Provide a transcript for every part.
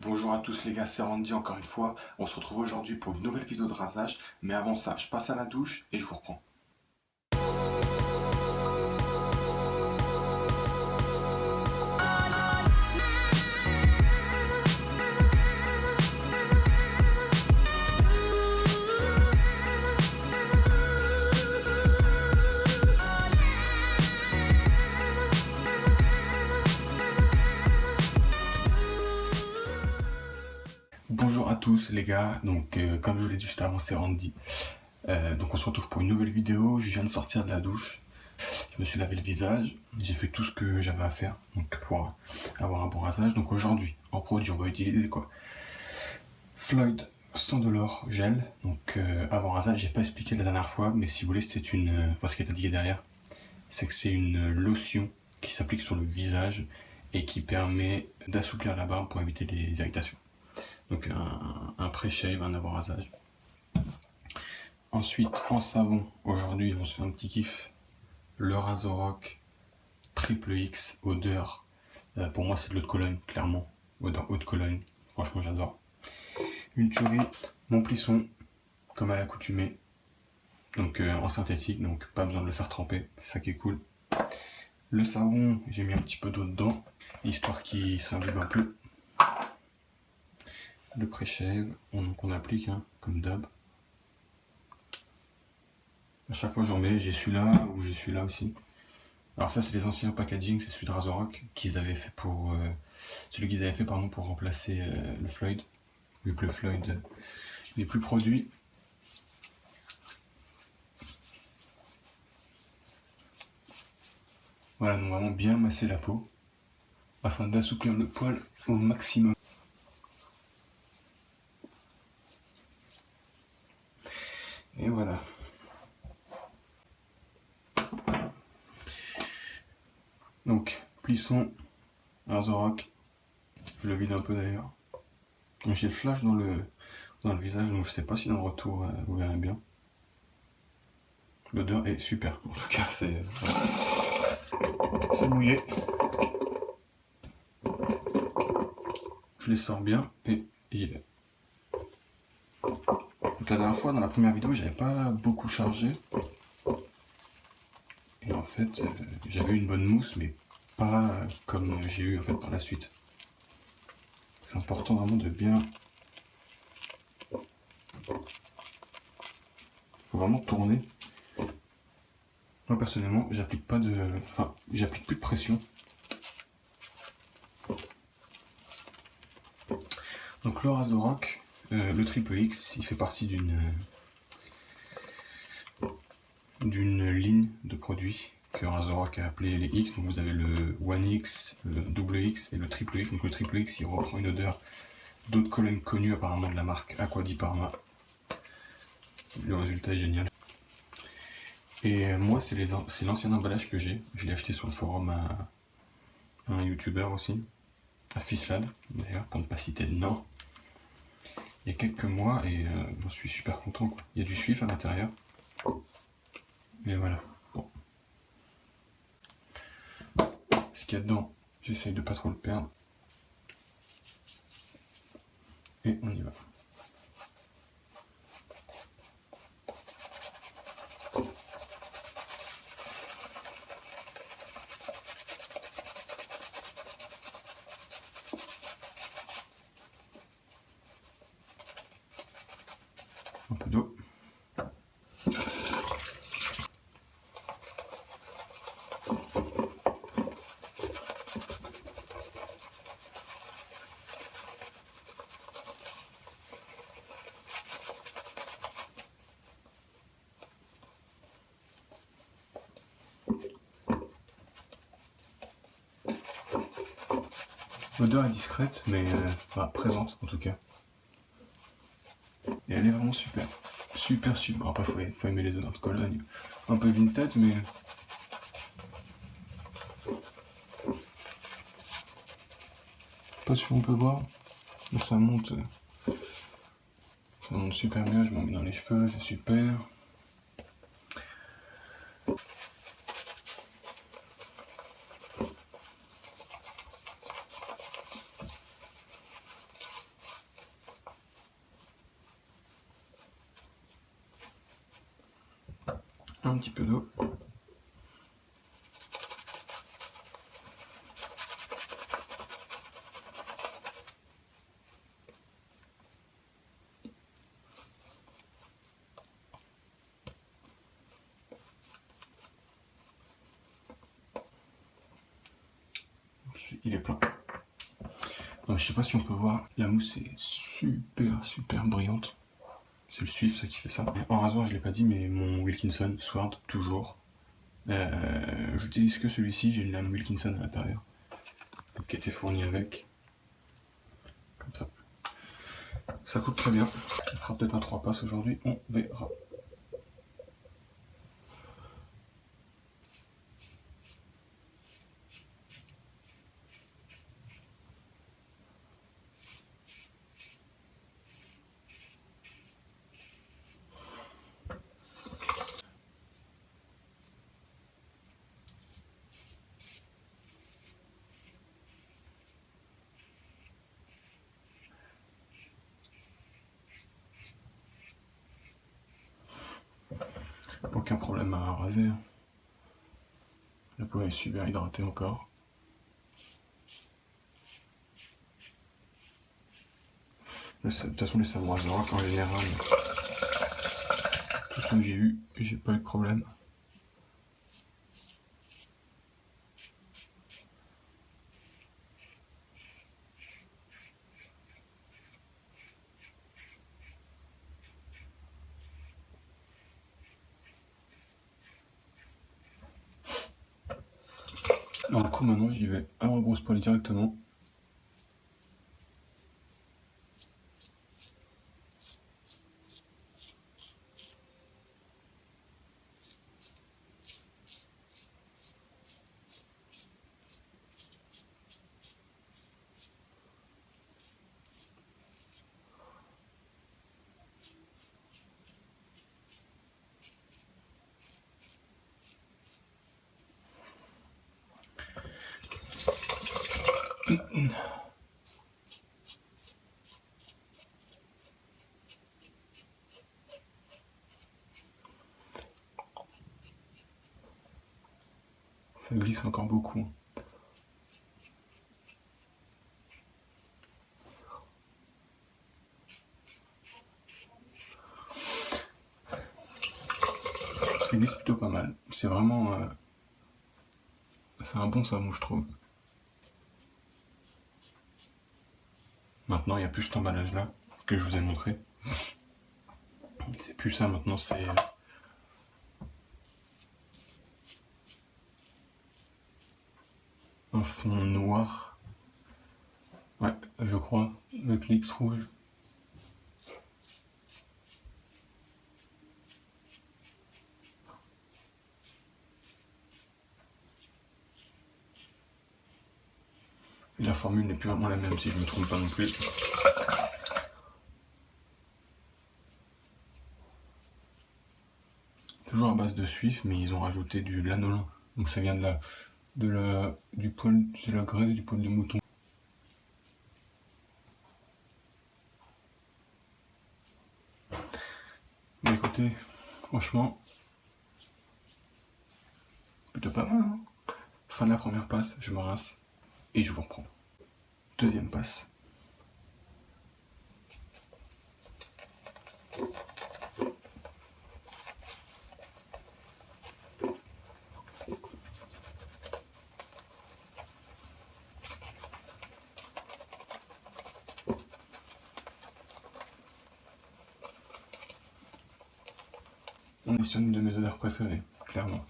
Bonjour à tous les gars, c'est Randy encore une fois. On se retrouve aujourd'hui pour une nouvelle vidéo de rasage. Mais avant ça, je passe à la douche et je vous reprends. Bonjour à tous les gars, donc comme je vous l'ai dit juste avant, c'est Randy. Donc on se retrouve pour une nouvelle vidéo. Je viens de sortir de la douche. Je me suis lavé le visage, j'ai fait tout ce que j'avais à faire donc pour avoir un bon rasage. Donc aujourd'hui, en produit, on va utiliser quoi? Floyd Sandolor Gel. Donc avant rasage, j'ai pas expliqué la dernière fois, mais si vous voulez, c'est une. Enfin, ce qui est indiqué derrière, c'est que c'est une lotion qui s'applique sur le visage et qui permet d'assouplir la barbe pour éviter les irritations. Donc un pré-shave, un avant rasage. Ensuite, en savon, aujourd'hui, on se fait un petit kiff. Le Razorock Triple X, odeur. Pour moi, c'est de l'eau de Cologne, clairement. Odeur eau de Cologne. Franchement, j'adore. Une tuerie, mon plisson, comme à l'accoutumée. Donc en synthétique, donc pas besoin de le faire tremper. C'est ça qui est cool. Le savon, j'ai mis un petit peu d'eau dedans, histoire qu'il s'imbibe un peu. Le pré-shave, on applique, hein, comme d'hab. À chaque fois j'en mets, j'ai celui-là ou j'ai celui-là aussi. Alors ça c'est les anciens packaging, c'est celui de Razorock qu'ils avaient fait pour celui qu'ils avaient fait pardon pour remplacer le Floyd, vu que le Floyd n'est plus produit. Voilà, donc vraiment bien masser la peau afin d'assouplir le poil au maximum. Et voilà. Donc, plisson, Razorock, je le vide un peu d'ailleurs. J'ai le flash dans le visage, donc je sais pas si dans le retour vous verrez bien. L'odeur est super, en tout cas c'est mouillé. Je les sors bien et j'y vais. Donc la dernière fois, dans la première vidéo, j'avais pas beaucoup chargé. Et en fait, j'avais une bonne mousse, mais pas comme j'ai eu en fait par la suite. C'est important vraiment de bien. Faut vraiment tourner. Moi personnellement, j'applique pas de. Enfin, j'applique plus de pression. Donc le Razorock, le Triple X, il fait partie d'une ligne de produits que Razorock a appelé les X. Donc vous avez le One X, le Double X et le Triple X. Donc le Triple X, il reprend une odeur d'eau de Cologne connue apparemment de la marque Acqua di Parma. Le résultat est génial. Et moi, c'est l'ancien emballage que j'ai. Je l'ai acheté sur le forum à un youtubeur aussi, à Fislad d'ailleurs, pour ne pas citer le nom. Il y a quelques mois et j'en suis super content, quoi. Il y a du suif à l'intérieur. Et voilà. Bon. Ce qu'il y a dedans, j'essaye de pas trop le perdre. Et on y va. Un peu d'eau. L'odeur est discrète, mais enfin, présente en tout cas. Et elle est vraiment super. Super. Après, faut aimer les odeurs de Cologne. Un peu vintage, mais. Pas sûr on peut voir. Mais ça monte. Ça monte super bien. Je m'en mets dans les cheveux, c'est super. Un petit peu d'eau. Il est plein. Donc, je sais pas si on peut voir, la mousse est super brillante. C'est le Swift ça qui fait ça. En rasoir, je l'ai pas dit, mais mon Wilkinson Sword, toujours. J'utilise que celui-ci, j'ai une lame Wilkinson à l'intérieur, qui a été fournie avec. Comme ça. Ça coupe très bien. On fera peut-être un 3 passes aujourd'hui, on verra. Aucun problème à raser. La peau est super hydratée encore. De toute façon, les savons rasoirs, en général, tous ceux que j'ai eu, j'ai pas eu de problème. Du coup, maintenant, j'y vais à rebrousse poil directement. Ça glisse encore beaucoup. Ça glisse plutôt pas mal. C'est vraiment... c'est un bon savon, je trouve. Maintenant, il n'y a plus cet emballage-là que je vous ai montré. C'est plus ça, maintenant, c'est... un fond noir. Ouais, je crois, avec l'X rouge. Et la formule n'est plus vraiment la même si je ne me trompe pas non plus. Toujours à base de Swift, mais ils ont rajouté du lanolin. Donc ça vient du poil, c'est la graisse du poil de mouton. Mais écoutez, franchement, plutôt pas mal. Hein. Fin de la première passe, je me rince et je vous reprends. Deuxième passe. On est sur une de mes odeurs préférées, clairement.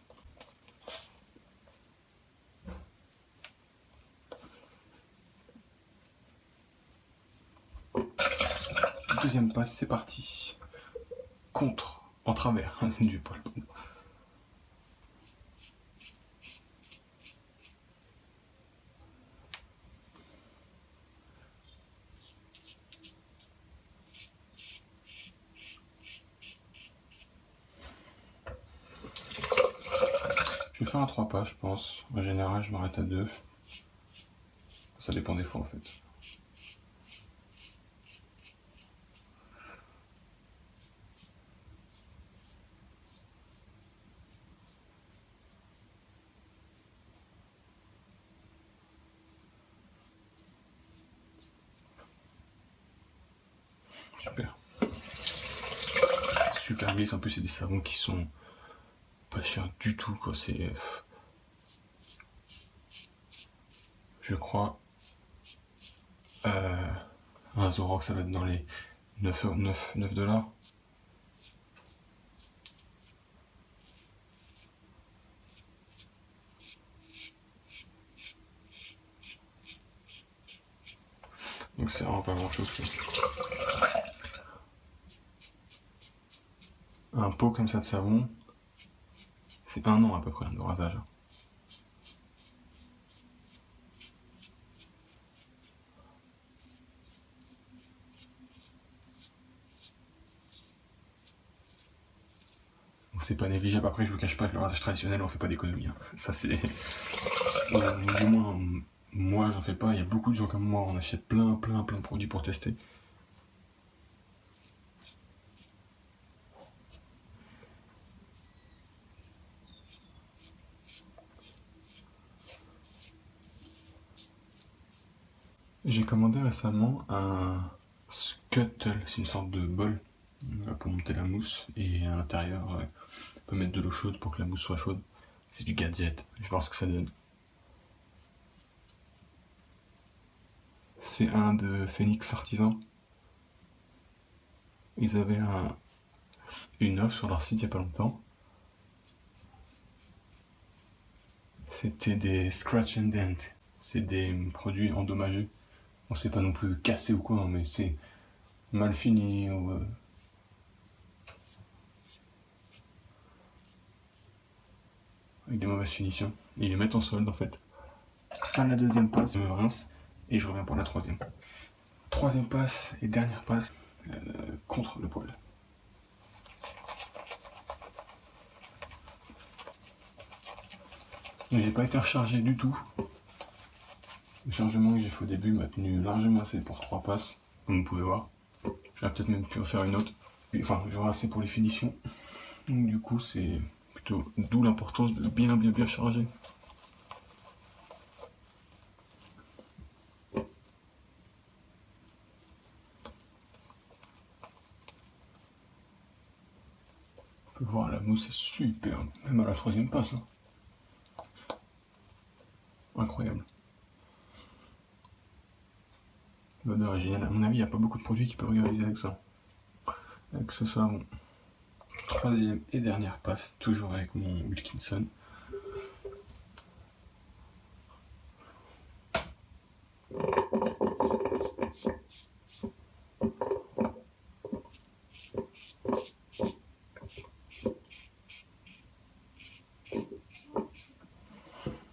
Deuxième passe, c'est parti. Contre, en travers du poil. Je vais faire un 3 pas, je pense. En général, je m'arrête à 2. Ça dépend des fois, en fait. super. Super glisse, en plus c'est des savons qui sont pas chers du tout, quoi. C'est... Je crois... un Zorox, ça va être dans les 9 $. Donc c'est vraiment pas grand chose. Un pot comme ça de savon, c'est 1 an à peu près de rasage. Donc c'est pas négligeable. Après, je vous cache pas que le rasage traditionnel, on fait pas d'économie. Hein. Ça c'est... du moins, moi j'en fais pas. Il y a beaucoup de gens comme moi, on achète plein de produits pour tester. J'ai commandé récemment un scuttle, c'est une sorte de bol pour monter la mousse, et à l'intérieur on peut mettre de l'eau chaude pour que la mousse soit chaude. C'est du gadget, je vais voir ce que ça donne. C'est un de Phoenix Artisan. Ils avaient une offre sur leur site il n'y a pas longtemps. C'était des scratch and dent, c'est des produits endommagés. On sait pas non plus cassé ou quoi, mais c'est mal fini ou... avec des mauvaises finitions. Et ils les mettent en solde en fait. À la deuxième passe, je me rince et je reviens pour la troisième. Troisième passe et dernière passe contre le poil. J'ai pas été rechargé du tout. Le chargement que j'ai fait au début m'a tenu largement assez pour 3 passes, comme vous pouvez voir. J'aurais peut-être même pu en faire une autre. Enfin, j'aurai assez pour les finitions. Donc du coup, c'est plutôt d'où l'importance de bien charger. On peut voir la mousse est super, même à la troisième passe. Hein. Incroyable. L'odeur est géniale. À mon avis, il n'y a pas beaucoup de produits qui peuvent rivaliser avec ça. Avec ce savon. Troisième et dernière passe, toujours avec mon Wilkinson.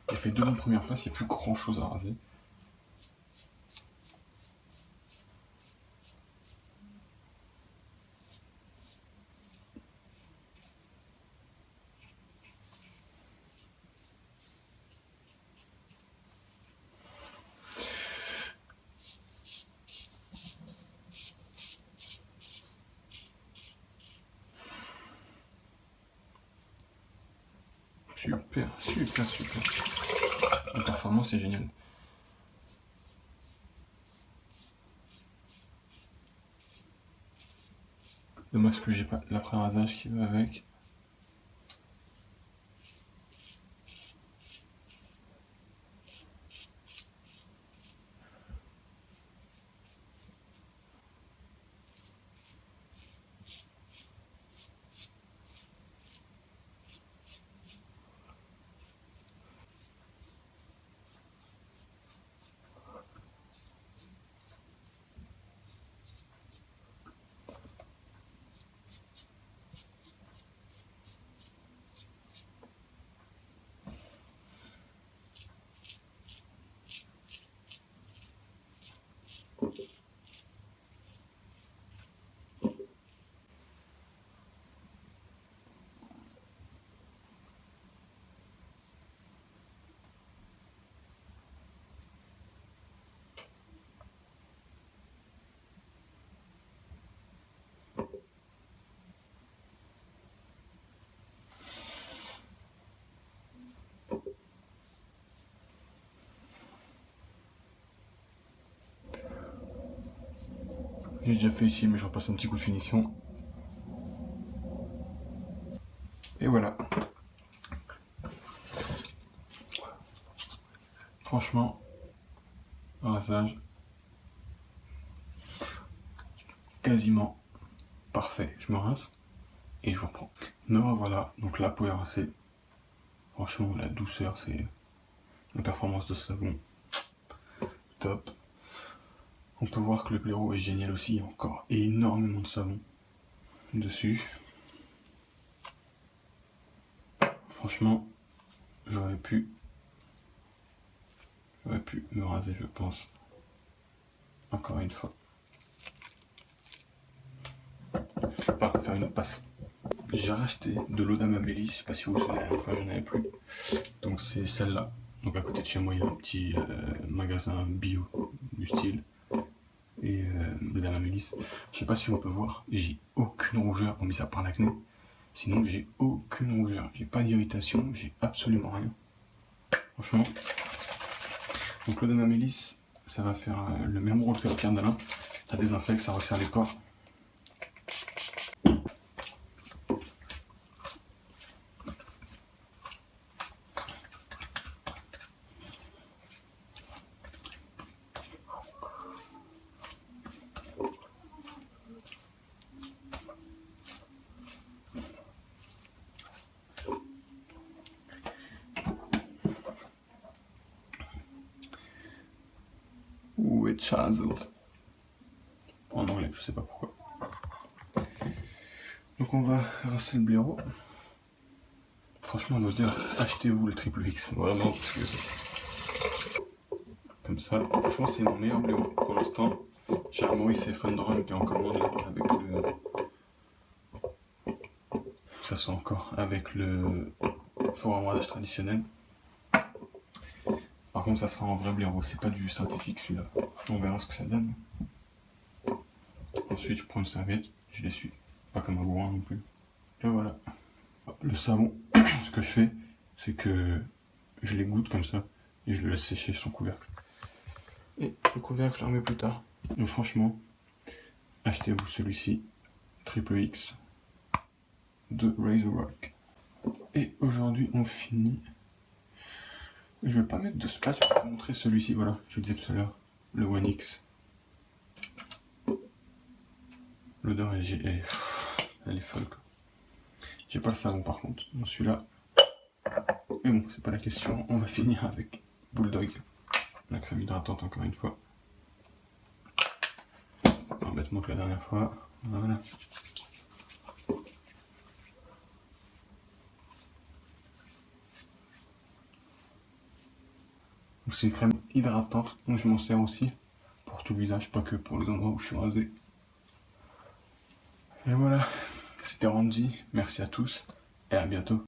J'ai fait 2 bonnes premières passes, il n'y a plus grand chose à raser. Super. La performance est géniale. Dommage que j'ai pas l'après-rasage qui va avec. J'ai déjà fait ici, mais je repasse un petit coup de finition. Et voilà. Franchement, rasage quasiment parfait. Je me rince et je vous reprends. Me revoilà, donc la peau est rincée. Franchement, la douceur, c'est la performance de ce savon. Top. On peut voir que le blaireau est génial aussi, il y a encore énormément de savon dessus. Franchement, j'aurais pu me raser, je pense. Encore une fois. Enfin, faire une autre passe. J'ai racheté de l'eau d'Amabilis, je sais pas si vous vous souvenez, la dernière fois j'en avais plus. Donc c'est celle-là. Donc à côté de chez moi, il y a un petit magasin bio du style. Et de l'Amabilis. Je sais pas si on peut voir, j'ai aucune rougeur, mis à part l'acné. Sinon, j'ai aucune rougeur. J'ai pas d'irritation, j'ai absolument rien. Franchement. Donc l'eau d'Amabilis, ça va faire le même rôle que la pierre d'Alain. Ça désinfecte, ça resserre les pores. Ou Chazel. En anglais, je sais pas pourquoi. Donc on va rincer le blaireau. Franchement, l'odeur, achetez-vous le triple X. Vraiment, parce que comme ça, franchement, c'est mon meilleur blaireau pour l'instant. Cher Maurice et Fondron qui est en commande avec le. Ça sent encore avec le fort armoirdage traditionnel. Par contre, ça sera en vrai blaireau, c'est pas du synthétique celui-là. On verra ce que ça donne. Ensuite, je prends une serviette, je l'essuie. Pas comme un bourrin non plus. Et voilà. Le savon, ce que je fais, c'est que je l'égoutte comme ça et je le laisse sécher son couvercle. Et le couvercle, je le remets plus tard. Donc franchement, achetez-vous celui-ci, Triple X de Razor Rock. Et aujourd'hui, on finit. Je vais pas mettre de splash pour vous montrer celui-ci. Voilà, je vous disais tout à l'heure, le One X. L'odeur, elle est folle, quoi. J'ai pas le savon par contre, dans celui-là. Mais bon, c'est pas la question. On va finir avec Bulldog. La crème hydratante encore une fois. Alors, bêtement que la dernière fois. Voilà. C'est une crème hydratante, donc je m'en sers aussi pour tout le visage, pas que pour les endroits où je suis rasé. Et voilà, c'était Randy, merci à tous et à bientôt.